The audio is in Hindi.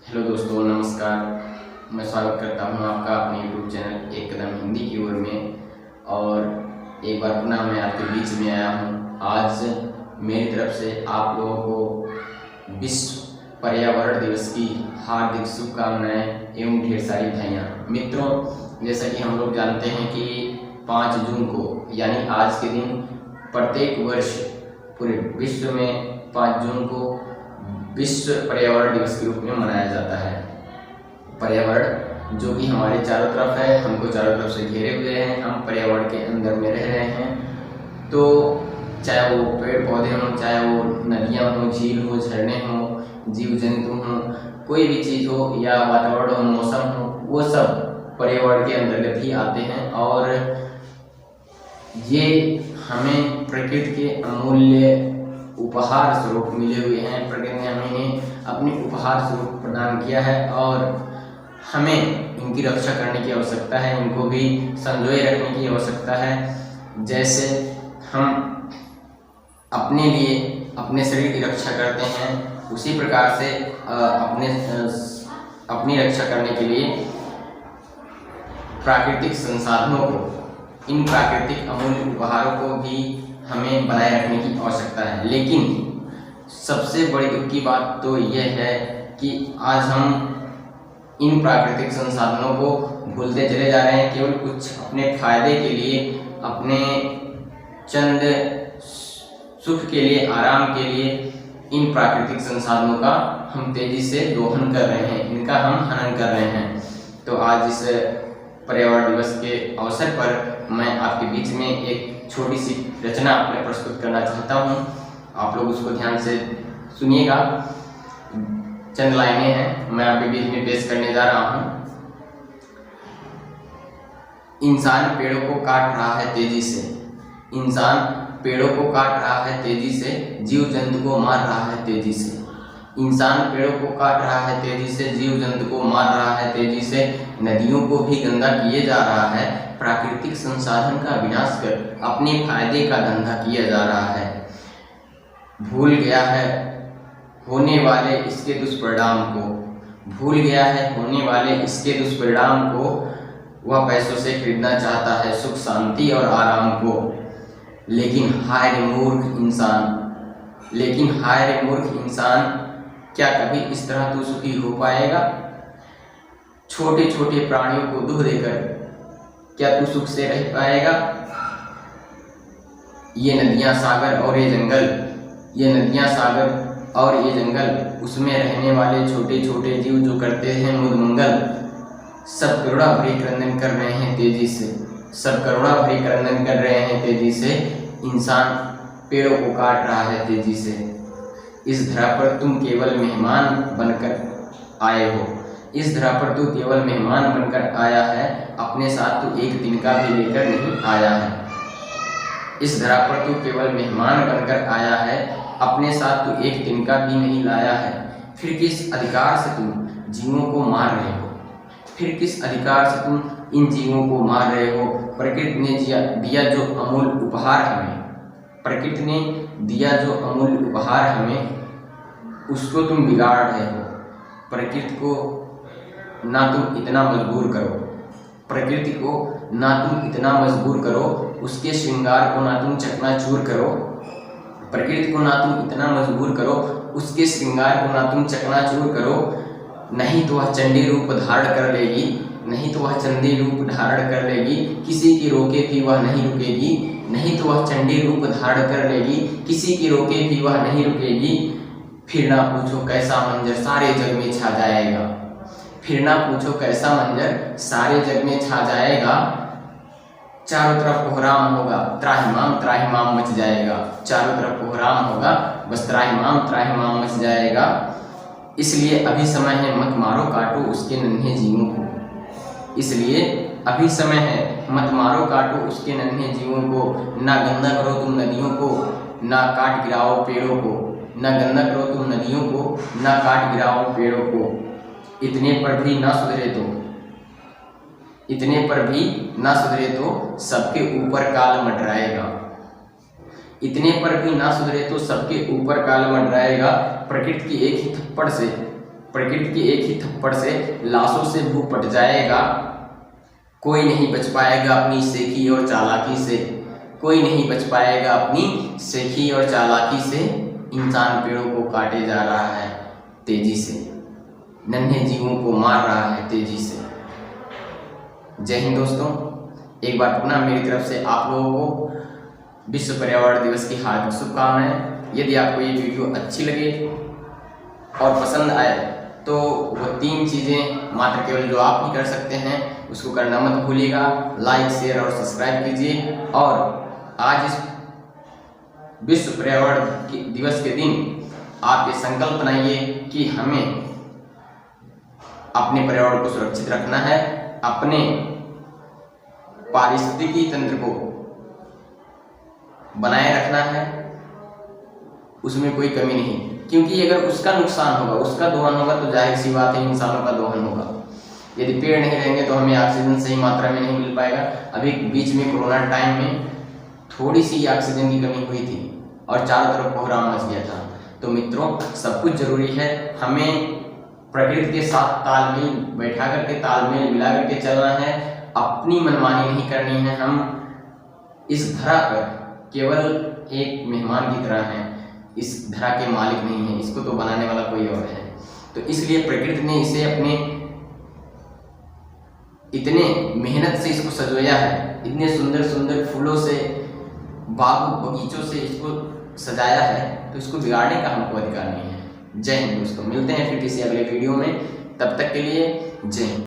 हेलो दोस्तों, नमस्कार। मैं स्वागत करता हूं आपका अपने यूट्यूब चैनल एक कदम हिंदी की ओर में। और एक बार पुनः मैं आपके बीच में आया हूं। आज मेरी तरफ से आप लोगों को विश्व पर्यावरण दिवस की हार्दिक शुभकामनाएं एवं ढेर सारी बधाइयाँ। मित्रों, जैसा कि हम लोग जानते हैं कि 5 जून को यानी आज के दिन प्रत्येक वर्ष पूरे विश्व में 5 जून को विश्व पर्यावरण दिवस के रूप में मनाया जाता है। पर्यावरण जो कि हमारे चारों तरफ है, हमको चारों तरफ से घेरे हुए हैं, हम पर्यावरण के अंदर में रह रहे हैं। तो चाहे वो पेड़ पौधे हों, चाहे वो नदियाँ हों, झील हो, झरने हों, जीव जंतु हों, कोई भी चीज़ हो या वातावरण हो, मौसम हो, वो सब पर्यावरण के अंतर्गत ही आते हैं। और ये हमें प्रकृति के अमूल्य उपहार स्वरूप मिले हुए हैं। प्रकृति ने हमें अपनी उपहार स्वरूप प्रदान किया है और हमें इनकी रक्षा करने की आवश्यकता है, इनको भी संजोए रखने की आवश्यकता है। जैसे हम अपने लिए अपने शरीर की रक्षा करते हैं, उसी प्रकार से अपनी रक्षा करने के लिए प्राकृतिक संसाधनों को, इन प्राकृतिक अमूल्य उपहारों को भी हमें बनाए रखने की आवश्यकता है। लेकिन सबसे बड़ी दुख की बात तो यह है कि आज हम इन प्राकृतिक संसाधनों को भूलते चले जा रहे हैं। केवल कुछ अपने फायदे के लिए, अपने चंद सुख के लिए, आराम के लिए इन प्राकृतिक संसाधनों का हम तेजी से दोहन कर रहे हैं, इनका हम हनन कर रहे हैं। तो आज इस पर्यावरण दिवस के अवसर पर मैं आपके बीच में एक छोटी सी रचना अपने प्रस्तुत करना चाहता हूँ। आप लोग उसको ध्यान से सुनिएगा। चंद लाइनें हैं, मैं आपके बीच में पेश करने जा रहा हूँ। इंसान पेड़ों को काट रहा है तेजी से, इंसान पेड़ों को काट रहा है तेजी से, जीव जंतु को मार रहा है तेजी से। इंसान पेड़ों को काट रहा है तेजी से, जीव जंतु को मार रहा है तेजी से, नदियों को भी गंदा किए जा रहा है, प्राकृतिक संसाधन का विनाश कर अपने फायदे का धंधा किया जा रहा है। भूल गया है होने वाले इसके दुष्परिणाम को, भूल गया है होने वाले इसके दुष्परिणाम को। वह पैसों से खरीदना चाहता है सुख शांति और आराम को। लेकिन हाय रे मूर्ख इंसान, लेकिन हाय रे मूर्ख इंसान, क्या कभी इस तरह तू सुखी हो पाएगा? छोटे छोटे प्राणियों को दूध देकर क्या तू सुख से रह पाएगा? ये नदियाँ, सागर और ये जंगल, ये नदियाँ, सागर और ये जंगल, उसमें रहने वाले छोटे छोटे जीव जो करते हैं मुद मंगल, सब करुणा भरी क्रंदन कर रहे हैं तेजी से, सब करुणा भरी क्रंदन कर रहे हैं तेजी से। इंसान पेड़ों को काट रहा है तेजी से। इस धरा पर तुम केवल मेहमान बनकर आए हो, इस धरा पर तू केवल मेहमान बनकर आया है, अपने साथ तू एक तिनका भी लेकर नहीं आया है। इस धरा पर तू केवल मेहमान बनकर आया है, अपने साथ तू एक तिनका भी नहीं लाया है। फिर किस अधिकार से तुम जीवों को मार रहे हो? फिर किस अधिकार से तुम इन जीवों को मार रहे हो? प्रकृति ने दिया जो अमूल्य उपहार हमें, प्रकृति ने दिया जो अमूल्य उपहार हमें, उसको तुम बिगाड़ रहे हो। प्रकृति को ना तुम इतना मजबूर करो, प्रकृति को ना तुम इतना मजबूर करो, उसके श्रृंगार को ना तुम चकनाचूर करो। प्रकृति को ना तुम इतना मजबूर करो, उसके श्रृंगार को ना तुम चकनाचूर करो। नहीं तो वह चंडी रूप धारण कर लेगी, नहीं तो वह चंडी रूप धारण कर लेगी, किसी की रोके भी वह नहीं रुकेगी। नहीं तो वह चंडी रूप धारण कर लेगी, किसी की रोके भी वह नहीं रुकेगी। फिर ना पूछो कैसा मंजर सारे जग में छा जाएगा, फिर ना पूछो कैसा मंजर सारे जग में छा जाएगा। चारों तरफ कोहराम होगा, त्राहिमाम मच जाएगा। चारों तरफ कोहराम होगा, बस त्राहिमाम मच जाएगा। इसलिए अभी समय है, मत मारो काटो उसके नन्हे जीवों को। इसलिए अभी समय है, मत मारो काटो उसके नन्हे जीवों को। ना गंदा करो तुम नदियों को, ना काट गिराओ पेड़ों को। ना गंदा करो तुम नदियों को, ना काट गिराओ पेड़ों को। इतने पर भी ना सुधरे तो, इतने पर भी ना सुधरे तो सबके ऊपर काल मंडराएगा। इतने पर भी ना सुधरे तो सबके ऊपर काल मंडराएगा। प्रकृति की एक ही थप्पड़ से प्रकृति के एक ही थप्पड़ से लाशों से भू पट जाएगा। कोई नहीं बच पाएगा अपनी सेखी और चालाकी से, कोई नहीं बच पाएगा अपनी सेखी और चालाकी से। इंसान पेड़ों को काटे जा रहा है तेजी से, नन्हे जीवों को मार रहा है तेजी से। जय हिंद दोस्तों, एक बार पुनः मेरी तरफ से आप लोगों को विश्व पर्यावरण दिवस की हार्दिक शुभकामनाएं। यदि आपको ये वीडियो अच्छी लगे और पसंद आए तो वो 3 चीज़ें मात्र केवल जो आप ही कर सकते हैं उसको करना मत भूलिएगा। लाइक, शेयर और सब्सक्राइब कीजिए। और आज इस विश्व पर्यावरण दिवस के दिन आप ये संकल्प बनाइए कि हमें अपने पर्यावरण को सुरक्षित रखना है, अपने पारिस्थितिकी तंत्र को बनाए रखना है, उसमें कोई कमी नहीं। क्योंकि अगर उसका नुकसान होगा, उसका दोहन होगा तो जाहिर सी बात है इंसानों का दोहन होगा। यदि पेड़ नहीं रहेंगे तो हमें ऑक्सीजन सही मात्रा में नहीं मिल पाएगा। अभी बीच में कोरोना टाइम में थोड़ी सी ऑक्सीजन की कमी हुई थी और चारों तरफ कोहराम मच गया था। तो मित्रों, सब कुछ जरूरी है, हमें प्रकृति के साथ तालमेल बैठा करके, तालमेल मिला करके चलना है, अपनी मनमानी नहीं करनी है। हम इस धरा पर केवल एक मेहमान की तरह हैं, इस धरा के मालिक नहीं है, इसको तो बनाने वाला कोई और है। तो इसलिए प्रकृति ने इसे अपने इतने मेहनत से इसको सजोया है, इतने सुंदर सुंदर फूलों से, बाग बगीचों से इसको सजाया है, तो इसको बिगाड़ने का हमको अधिकार नहीं है। जय हिंद दोस्तों, मिलते हैं फिर किसी अगले वीडियो में, तब तक के लिए जय हिंद।